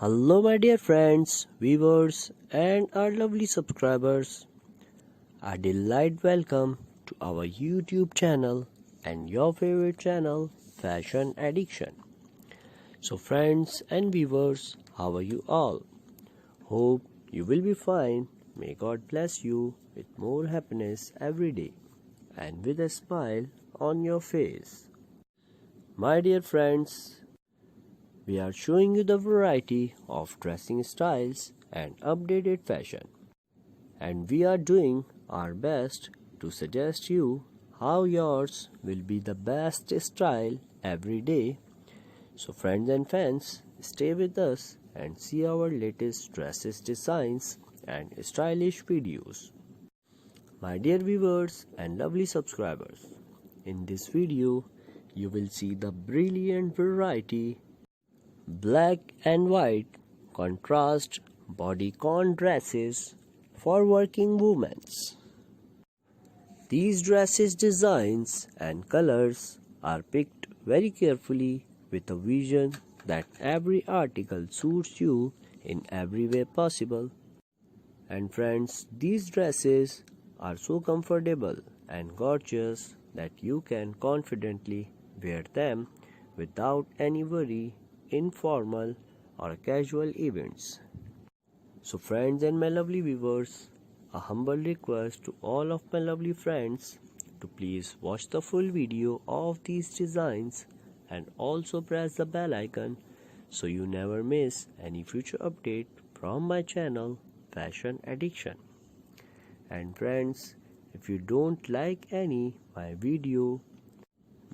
Hello, my dear friends, viewers, and our lovely subscribers. A delight welcome to our YouTube channel and your favorite channel, Fashion Addiction. So, friends and viewers, how are you all? Hope you will be fine. May God bless you with more happiness every day and with a smile on your face. My dear friends, we are showing you the variety of dressing styles and updated fashion. And we are doing our best to suggest you how yours will be the best style every day. So friends and fans, stay with us and see our latest dresses designs and stylish videos. My dear viewers and lovely subscribers, in this video you will see the brilliant variety black and white contrast bodycon dresses for working women. These dresses designs and colors are picked very carefully with a vision that every article suits you in every way possible. And friends, these dresses are so comfortable and gorgeous that you can confidently wear them without any worry in formal or casual events. So friends and my lovely viewers, a humble request to all of my lovely friends to please watch the full video of these designs and also press the bell icon so you never miss any future update from my channel Fashion Addiction. And friends, if you don't like any my video,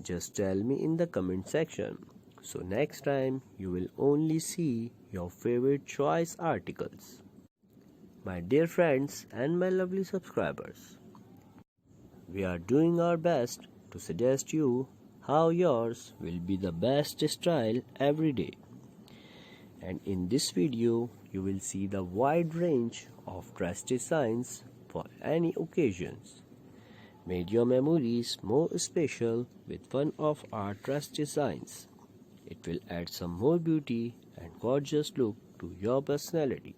just tell me in the comment section. So next time you will only see your favorite choice articles. My dear friends and my lovely subscribers, we are doing our best to suggest you how yours will be the best style every day. And in this video you will see the wide range of dress designs for any occasions. Make your memories more special with one of our dress designs. It will add some more beauty and gorgeous look to your personality.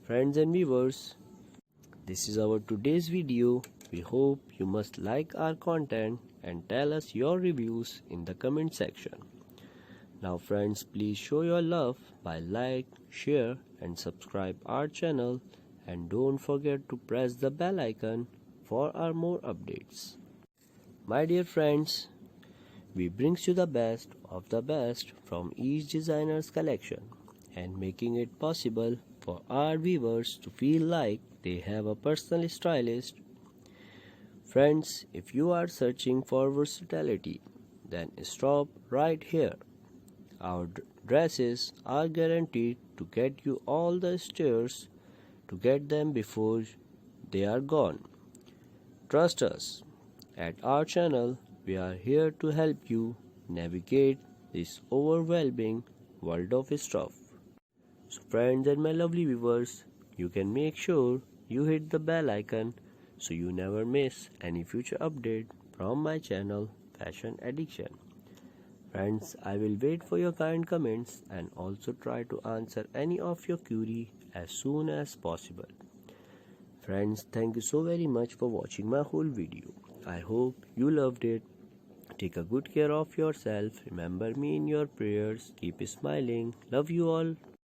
Friends and viewers, this is our today's video. We hope you must like our content and tell us your reviews in the comment section. Now friends, please show your love by like, share and subscribe our channel, and don't forget to press the bell icon for our more updates. My dear friends, we brings you the best of the best from each designer's collection and making it possible for our viewers to feel like they have a personal stylist. Friends, if you are searching for versatility, then stop right here. Our dresses are guaranteed to get you all the stairs to get them before they are gone. Trust us, at our channel we are here to help you navigate this overwhelming world of stuff. So friends and my lovely viewers, you can make sure you hit the bell icon so you never miss any future update from my channel Fashion Addiction. Friends, I will wait for your kind comments and also try to answer any of your query as soon as possible. Friends, thank you so very much for watching my whole video. I hope you loved it. Take a good care of yourself. Remember me in your prayers. Keep smiling. Love you all.